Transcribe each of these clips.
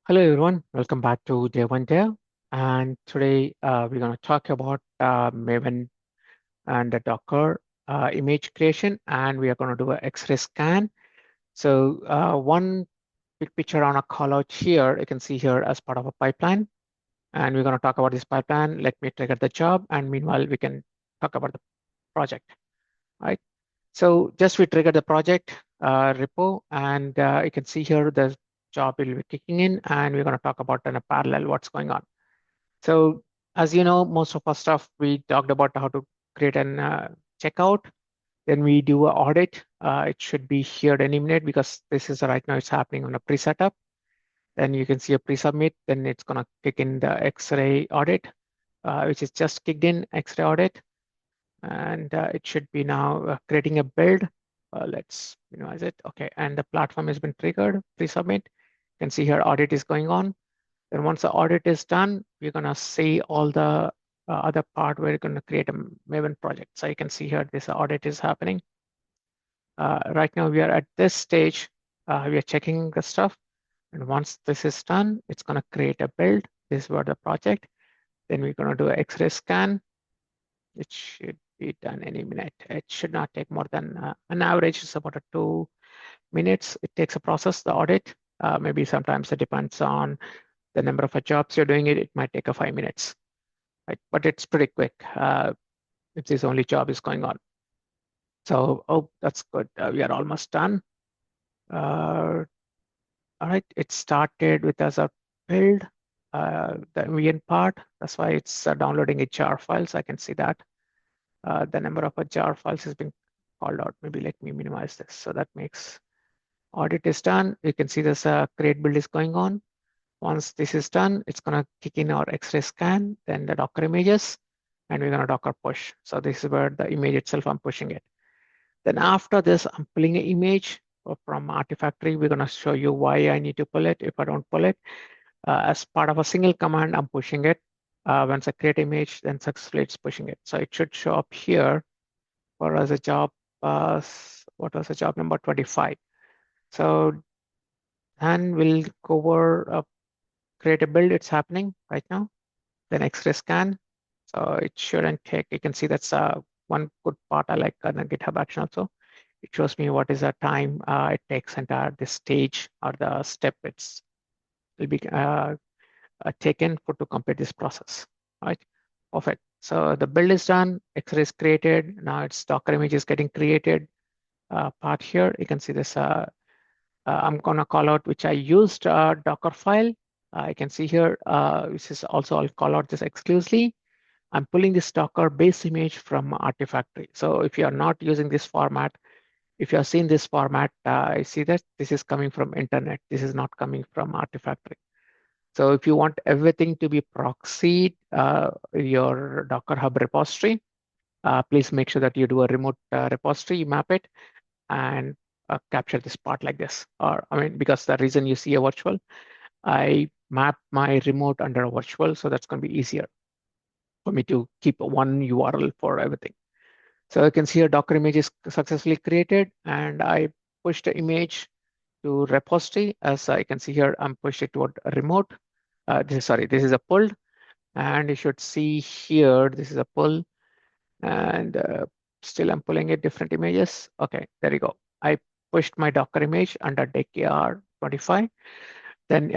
Hello everyone, welcome back to Day One Dev. And today we're going to talk about Maven and the Docker image creation, and we are going to do an X-ray scan. So one big picture on a callout here, you can see here as part of a pipeline, and we're going to talk about this pipeline. Let me trigger the job, and meanwhile we can talk about the project, right? So just we trigger the project repo, and you can see here the job will be kicking in, and we're going to talk about in a parallel what's going on. So as you know, most of our stuff, we talked about how to create an checkout. Then we do an audit. It should be here any minute because this is right now it's happening on a pre-setup. Then you can see a pre-submit. Then it's going to kick in the X-ray audit, which is just kicked in X-ray audit. And it should be now creating a build. Let's minimize it. Okay, and the platform has been triggered, pre-submit. You can see here audit is going on. Then once the audit is done, we're going to see all the other part where you're going to create a Maven project. So you can see here this audit is happening. Right now we are at this stage. We are checking the stuff. And once this is done, it's going to create a build. This is where the project. Then we're going to do an X-ray scan. It should be done any minute. It should not take more than an average is about 2 minutes. It takes a process, the audit. Maybe sometimes it depends on the number of jobs you're doing it might take 5 minutes, right? But it's pretty quick if this only job is going on. So, oh, that's good. We are almost done. All right, it started with as a build, the MVN part. That's why it's downloading a jar files. I can see that. The number of jar files has been called out. Maybe let me minimize this. So that makes audit is done. You can see this create build is going on. Once this is done, it's going to kick in our X-ray scan, then the Docker images, and we're going to Docker push. So this is where the image itself, I'm pushing it. Then after this, I'm pulling an image from Artifactory. We're going to show you why I need to pull it if I don't pull it. As part of a single command, I'm pushing it. Once I create image, then successfully it's pushing it. So it should show up here for as a job. What was the job number 25? So then we'll cover create a build. It's happening right now. Then X-ray scan. So it shouldn't take, you can see that's one good part I like on the GitHub action also. It shows me what is the time it takes entire this stage or the step it's will be taken for to complete this process, right? Perfect. So the build is done, X-ray is created. Now it's Docker image is getting created. Part here, you can see this. I'm gonna call out which I used Docker file. I can see here, which is also I'll call out this exclusively. I'm pulling this Docker base image from Artifactory. So if you are not using this format, if you have seen this format, I see that this is coming from internet. This is not coming from Artifactory. So if you want everything to be proxied, your Docker Hub repository, please make sure that you do a remote repository, you map it, and capture this part like this. Or I mean, because the reason you see a virtual, I map my remote under a virtual, so that's going to be easier for me to keep one URL for everything. So you can see a Docker image is successfully created, and I pushed the image to repository. As I can see here, I'm pushed it toward a remote. This is a pull, and you should see here, this is a pull, and still I'm pulling it different images. Okay, there you go. I pushed my Docker image under DKR 25. Then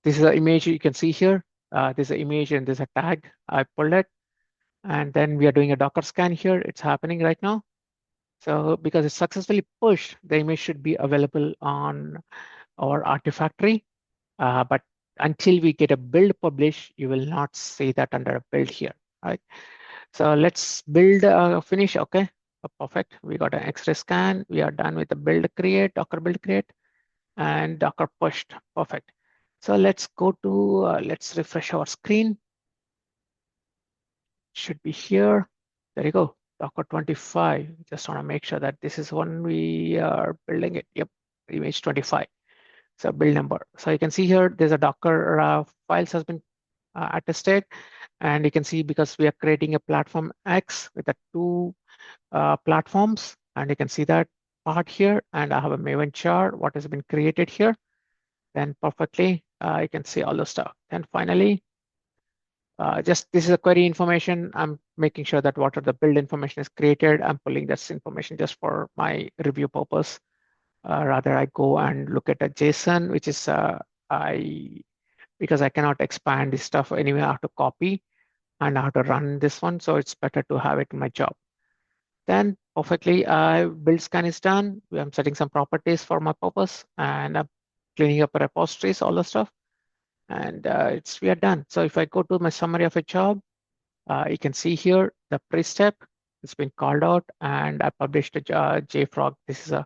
this is an image you can see here. There's an image and there's a tag. I pulled it. And then we are doing a Docker scan here. It's happening right now. So because it's successfully pushed, the image should be available on our Artifactory. But until we get a build published, you will not see that under a build here, right? So let's build finish. Okay, perfect. We got an X-ray scan. We are done with the build create, Docker build create, and Docker pushed. Perfect. So let's go to, let's refresh our screen. Should be here. There you go. Docker 25. Just want to make sure that this is when we are building it. Yep, image 25. So build number. So you can see here, there's a Docker files has been attested. And you can see because we are creating a platform X with the two platforms. And you can see that part here. And I have a Maven chart, what has been created here. Then perfectly, You can see all the stuff. And finally, just this is a query information. I'm making sure that what are the build information is created. I'm pulling this information just for my review purpose. Rather, I go and look at a JSON, which is because I cannot expand this stuff anyway. I have to copy and I have to run this one. So it's better to have it in my job. Then perfectly, build scan is done. I'm setting some properties for my purpose, and I'm cleaning up repositories, all the stuff, and we are done. So if I go to my summary of a job, you can see here the pre-step. It's been called out, and I published a JFrog. This is a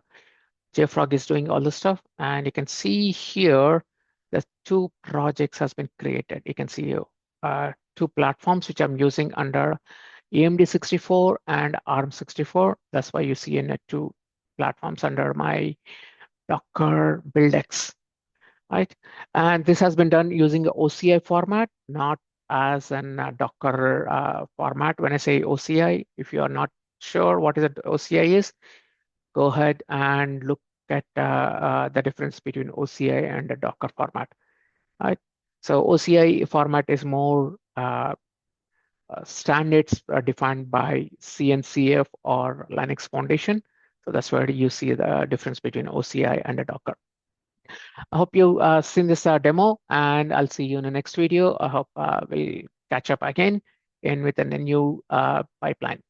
JFrog is doing all the stuff, and you can see here the two projects has been created. You can see here two platforms which I'm using under AMD 64 and ARM 64. That's why you see in two platforms under my Docker BuildX, right? And this has been done using the OCI format, not as an Docker format. When I say OCI, if you are not sure what is OCI is, go ahead and look at the difference between OCI and the Docker format, right? So OCI format is more standards defined by CNCF or Linux Foundation. So that's where you see the difference between OCI and a Docker. I hope you seen this demo, and I'll see you in the next video. I hope we'll catch up again and with a new pipeline.